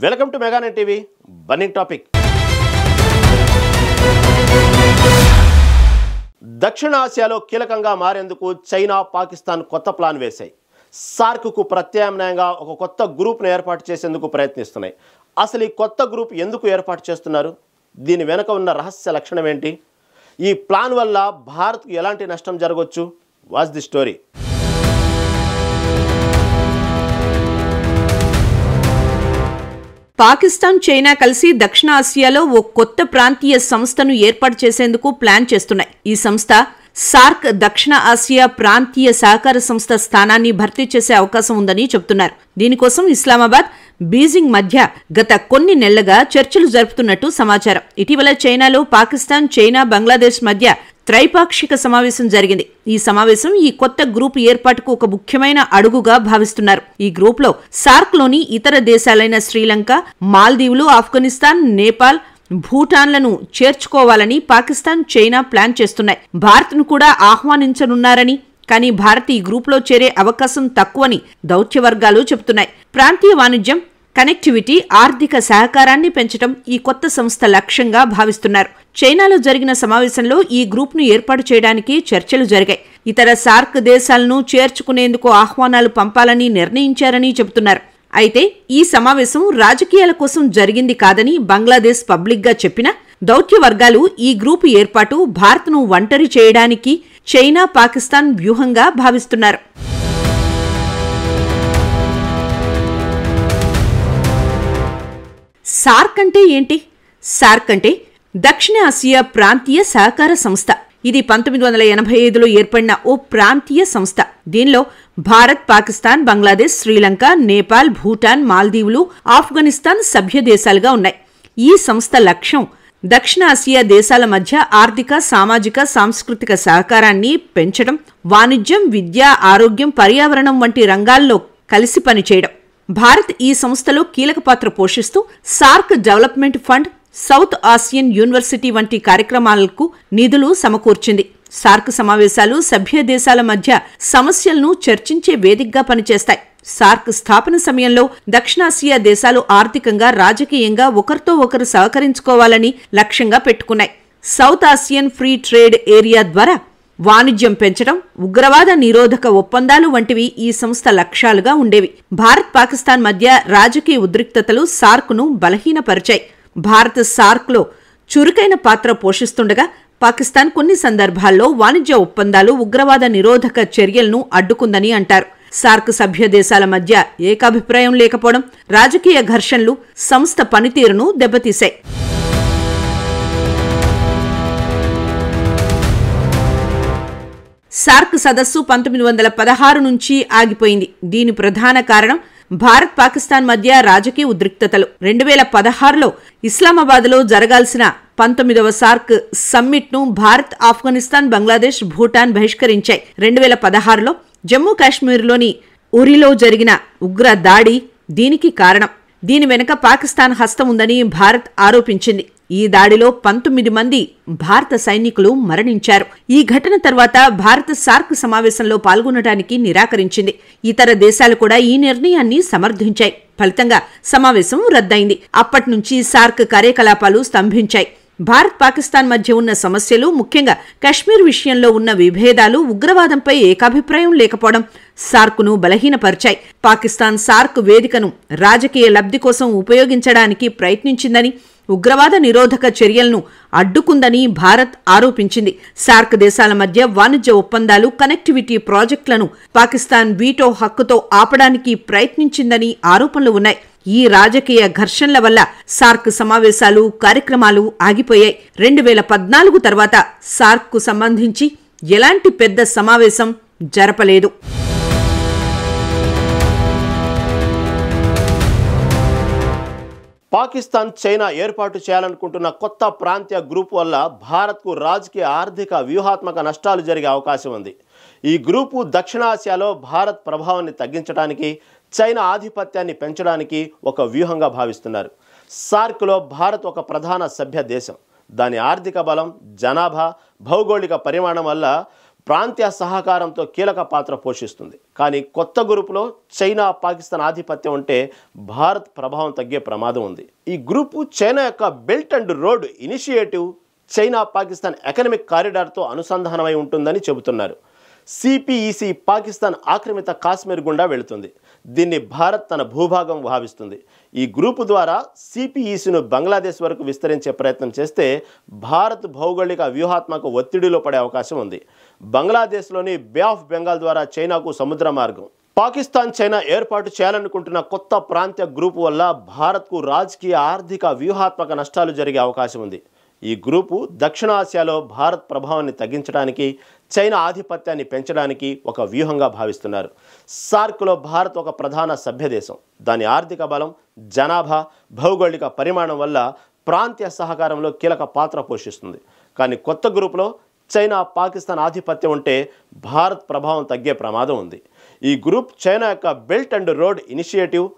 Welcome to Meganet TV. Burning topic. దక్షిణ ఆసియాలో కీలకంగా మారేందుకు చైనా, పాకిస్తాన్ కొత్త ప్లాన్ వేశాయి. సార్క్కు ప్రత్యామ్నాయంగా ఒక కొత్త గ్రూప్ను ఏర్పాటు చేసేందుకు ప్రయత్నిస్తున్నాయి. అసలు ఈ కొత్త గ్రూప్ ఎందుకు ఏర్పాటు చేస్తున్నారు? దీని వెనుక ఉన్న రహస్య లక్షణం ఏంటి? ఈ ప్లాన్ వల్ల భారత్కు ఎలాంటి నష్టం జరగవచ్చు? Watch the story. Pakistan, China కలిసి దక్షిణ ఆసియాలో ఓ కొత్త ప్రాంతీయ సంస్థను ఏర్పాటు చేసేందుకు ప్లాన్ చేస్తున్నాయి. ఈ సంస్థ సార్క్ దక్షిణ ఆసియా ప్రాంతీయ సహకార సంస్థ స్థానాన్ని భర్తీ చేసే అవకాశం ఉందని చెబుతున్నారు. దీనికోసం ఇస్లామాబాద్, బీజింగ్ మధ్య గత కొన్ని నెలలుగా చర్చలు జరుపుతున్నట్టు సమాచారం. ఇటీవల చైనాలో పాకిస్తాన్, చైనా, బంగ్లాదేశ్ మధ్య త్రైపాక్షిక సమావేశం జరిగింది. ఈ సమావేశం ఈ కొత్త గ్రూప్ ఏర్పాటుకు ఒక ముఖ్యమైన అడుగుగా భావిస్తున్నారు. ఈ గ్రూప్ లో సార్క్ లోని ఇతర దేశాలైన శ్రీలంక, మాల్దీవులు, ఆఫ్ఘనిస్తాన్, నేపాల్, భూటాన్లను చేర్చుకోవాలని పాకిస్తాన్, చైనా ప్లాన్ చేస్తున్నాయి. భారత్ను కూడా ఆహ్వానించనున్నారని, కానీ భారత్ ఈ గ్రూప్లో చేరే అవకాశం తక్కువని దౌత్య వర్గాలు చెబుతున్నాయి. ప్రాంతీయ వాణిజ్యం, కనెక్టివిటీ, ఆర్థిక సహకారాన్ని పెంచడం ఈ కొత్త సంస్థ లక్ష్యంగా భావిస్తున్నారు. చైనాలో జరిగిన సమావేశంలో ఈ గ్రూప్ను ఏర్పాటు చేయడానికి చర్చలు జరిగాయి. ఇతర సార్క్ దేశాలను చేర్చుకునేందుకు ఆహ్వానాలు పంపాలని నిర్ణయించారని చెబుతున్నారు. అయితే ఈ సమావేశం రాజకీయాల కోసం జరిగింది కాదని బంగ్లాదేశ్ పబ్లిక్గా చెప్పినా దౌత్య వర్గాలు ఈ గ్రూపు ఏర్పాటు భారత్ను ఒంటరి చేయడానికి చైనా, పాకిస్తాన్ వ్యూహంగా భావిస్తున్నారు. సార్క్ అంటే ఏంటి? సార్క్ అంటే దక్షిణ ఆసియా ప్రాంతీయ సహకార సంస్థ. ఇది 1985లో ఏర్పడిన ఓ ప్రాంతీయ సంస్థ. దీనిలో భారత్, పాకిస్తాన్, బంగ్లాదేశ్, శ్రీలంక, నేపాల్, భూటాన్, మాల్దీవులు, ఆఫ్ఘనిస్తాన్ సభ్య దేశాలుగా ఉన్నాయి. ఈ సంస్థ లక్ష్యం దక్షిణ ఆసియా దేశాల మధ్య ఆర్థిక, సామాజిక, సాంస్కృతిక సహకారాన్ని పెంచడం, వాణిజ్యం, విద్య, ఆరోగ్యం, పర్యావరణం వంటి రంగాల్లో కలిసి పనిచేయడం. భారత్ ఈ సంస్థలో కీలక పాత్ర పోషిస్తూ SAARC development fund, south Asian university వంటి కార్యక్రమాలకు నిధులు సమకూర్చింది. సార్క్ సమావేశాలు సభ్య దేశాల మధ్య సమస్యలను చర్చించే వేదికగా పనిచేస్తాయి. సార్క్ స్థాపన సమయంలో దక్షిణాసియా దేశాలు ఆర్థికంగా, రాజకీయంగా ఒకరితో ఒకరు సహకరించుకోవాలని లక్ష్యంగా పెట్టుకున్నాయి. South Asian free trade area ద్వారా వాణిజ్యం పెంచడం, ఉగ్రవాద నిరోధక ఒప్పందాలు వంటివి ఈ సంస్థ లక్ష్యాలుగా ఉండేవి. భారత్, పాకిస్తాన్ మధ్య రాజకీయ ఉద్రిక్తతలు సార్క్ను బలహీనపరిచాయి. భారత్ సార్క్లో చురుకైన పాత్ర పోషిస్తుండగా పాకిస్తాన్ కొన్ని సందర్భాల్లో వాణిజ్య ఒప్పందాలు, ఉగ్రవాద నిరోధక చర్యలను అడ్డుకుందని అంటారు. సార్క్ సభ్య దేశాల మధ్య ఏకాభిప్రాయం లేకపోవడం, రాజకీయ ఘర్షణలు సంస్థ పనితీరును దెబ్బతీశాయి. సార్క్ సదస్సు 1916 నుంచి ఆగిపోయింది. దీని ప్రధాన కారణం భారత్, పాకిస్తాన్ మధ్య రాజకీయ ఉద్రిక్తతలు. 2016లో ఇస్లామాబాద్లో జరగాల్సిన 19వ సార్క్ సమ్మిట్ను భారత్, ఆఫ్ఘనిస్తాన్, బంగ్లాదేశ్, భూటాన్ బహిష్కరించాయి. 2016లో జమ్మూ కాశ్మీర్లోని ఉరిలో జరిగిన ఉగ్ర దాడి దీనికి కారణం. దీని వెనుక పాకిస్తాన్ హస్తం ఉందని భారత్ ఆరోపించింది. ఈ దాడిలో 19 మంది భారత సైనికులు మరణించారు. ఈ ఘటన తర్వాత భారత్ సార్క్ సమావేశంలో పాల్గొనడానికి నిరాకరించింది. ఇతర దేశాలు కూడా ఈ నిర్ణయాన్ని సమర్థించాయి. ఫలితంగా సమావేశం రద్దయింది. అప్పట్నుంచి సార్క్ కార్యకలాపాలు స్తంభించాయి. భారత్, పాకిస్తాన్ మధ్య ఉన్న సమస్యలు, ముఖ్యంగా కశ్మీర్ విషయంలో ఉన్న విభేదాలు, ఉగ్రవాదంపై ఏకాభిప్రాయం లేకపోవడం సార్క్ను బలహీనపరిచాయి. పాకిస్తాన్ సార్క్ వేదికను రాజకీయ లబ్ధి కోసం ఉపయోగించడానికి ప్రయత్నించిందని, ఉగ్రవాద నిరోధక చర్యలను అడ్డుకుందని భారత్ ఆరోపించింది. సార్క్ దేశాల మధ్య వాణిజ్య ఒప్పందాలు, కనెక్టివిటీ ప్రాజెక్టులను పాకిస్తాన్ వీటో హక్కుతో ఆపడానికి ప్రయత్నించిందని ఆరోపణలు ఉన్నాయి. ఈ రాజకీయ ఘర్షణల వల్ల సార్క్ సమావేశాలు, కార్యక్రమాలు ఆగిపోయాయి. 2014 తర్వాత సార్క్కు సంబంధించి ఎలాంటి పెద్ద సమావేశం జరపలేదు. పాకిస్తాన్, చైనా ఏర్పాటు చేయాలనుకుంటున్న కొత్త ప్రాంతీయ గ్రూప్ వల్ల భారత్కు రాజకీయ, ఆర్థిక, వ్యూహాత్మక నష్టాలు జరిగే అవకాశం ఉంది. ఈ గ్రూపు దక్షిణాసియాలో భారత్ ప్రభావాన్ని తగ్గించడానికి, చైనా ఆధిపత్యాన్ని పెంచడానికి ఒక వ్యూహంగా భావిస్తున్నారు. సార్క్లో భారత్ ఒక ప్రధాన సభ్య దేశం. దాని ఆర్థిక బలం, జనాభా, భౌగోళిక పరిమాణం వల్ల ప్రాంతీయ సహకారంతో కీలక పాత్ర పోషిస్తుంది. కానీ కొత్త గ్రూపులో చైనా, పాకిస్తాన్ ఆధిపత్యం ఉంటే భారత్ ప్రభావం తగ్గే ప్రమాదం ఉంది. ఈ గ్రూపు చైనా యొక్క belt and road initiative, China Pakistan economic కారిడార్తో అనుసంధానమై ఉంటుందని చెబుతున్నారు. సిపిఈసి పాకిస్తాన్ ఆక్రమిత కాశ్మీర్ గుండా వెళుతుంది. దీన్ని భారత్ తన భూభాగం భావిస్తుంది. ఈ గ్రూపు ద్వారా సిపిఈసిను బంగ్లాదేశ్ వరకు విస్తరించే ప్రయత్నం చేస్తే భారత్ భౌగోళిక వ్యూహాత్మక ఒత్తిడిలో పడే అవకాశం ఉంది. బంగ్లాదేశ్లోని బే ఆఫ్ బెంగాల్ ద్వారా చైనాకు సముద్ర మార్గం. పాకిస్తాన్, చైనా ఏర్పాటు చేయాలనుకుంటున్న కొత్త ప్రాంతీయ గ్రూపు వల్ల భారత్కు రాజకీయ, ఆర్థిక, వ్యూహాత్మక నష్టాలు జరిగే అవకాశం ఉంది. ఈ గ్రూపు దక్షిణాసియాలో భారత్ ప్రభావాన్ని తగ్గించడానికి, చైనా ఆధిపత్యాన్ని పెంచడానికి ఒక వ్యూహంగా భావిస్తున్నారు. సార్క్లో భారత్ ఒక ప్రధాన సభ్యదేశం. దాని ఆర్థిక బలం, జనాభా, భౌగోళిక పరిమాణం వల్ల ప్రాంతీయ సహకారంలో కీలక పాత్ర పోషిస్తుంది. కానీ కొత్త గ్రూపులో చైనా, పాకిస్తాన్ ఆధిపత్యం ఉంటే భారత్ ప్రభావం తగ్గే ప్రమాదం ఉంది. ఈ గ్రూప్ చైనా యొక్క belt and road initiative,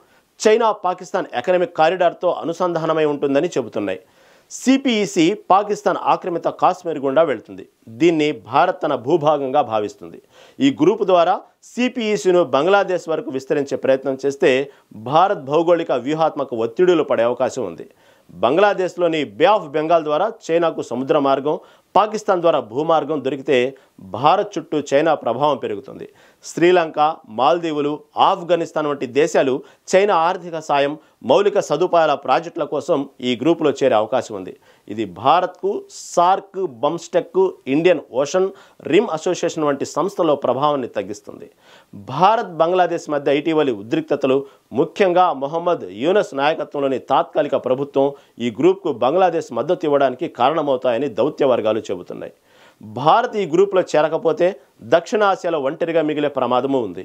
China Pakistan economic కారిడార్తో అనుసంధానమై ఉంటుందని చెబుతున్నాయి. సిపిఈసి పాకిస్తాన్ ఆక్రమిత కాశ్మీర్ గుండా వెళ్తుంది. దీన్ని భారత్ తన భూభాగంగా భావిస్తుంది. ఈ గ్రూపు ద్వారా సిపిఈసిను బంగ్లాదేశ్ వరకు విస్తరించే ప్రయత్నం చేస్తే భారత్ భౌగోళిక వ్యూహాత్మక ఒత్తిడిలో పడే అవకాశం ఉంది. బంగ్లాదేశ్లోని బే ఆఫ్ బెంగాల్ ద్వారా చైనాకు సముద్ర మార్గం, పాకిస్తాన్ ద్వారా భూమార్గం దొరికితే భారత్ చుట్టూ చైనా ప్రభావం పెరుగుతుంది. శ్రీలంక, మాల్దీవులు, ఆఫ్ఘనిస్తాన్ వంటి దేశాలు చైనా ఆర్థిక సాయం, మౌలిక సదుపాయాల ప్రాజెక్టుల కోసం ఈ గ్రూపులో చేరే అవకాశం ఉంది. ఇది భారత్కు SAARC, BIMSTEC, Indian Ocean Rim Association వంటి సంస్థల ప్రభావాన్ని తగ్గిస్తుంది. భారత్, బంగ్లాదేశ్ మధ్య ఇటీవలి ఉద్రిక్తతలు, ముఖ్యంగా మొహమ్మద్ యూనస్ నాయకత్వంలోని తాత్కాలిక ప్రభుత్వం ఈ గ్రూప్కు బంగ్లాదేశ్ మద్దతు ఇవ్వడానికి కారణమవుతాయని దౌత్య వర్గాలు చెబుతున్నాయి. భారత్ ఈ గ్రూపులో చేరకపోతే దక్షిణాసియాలో ఒంటరిగా మిగిలే ప్రమాదము ఉంది.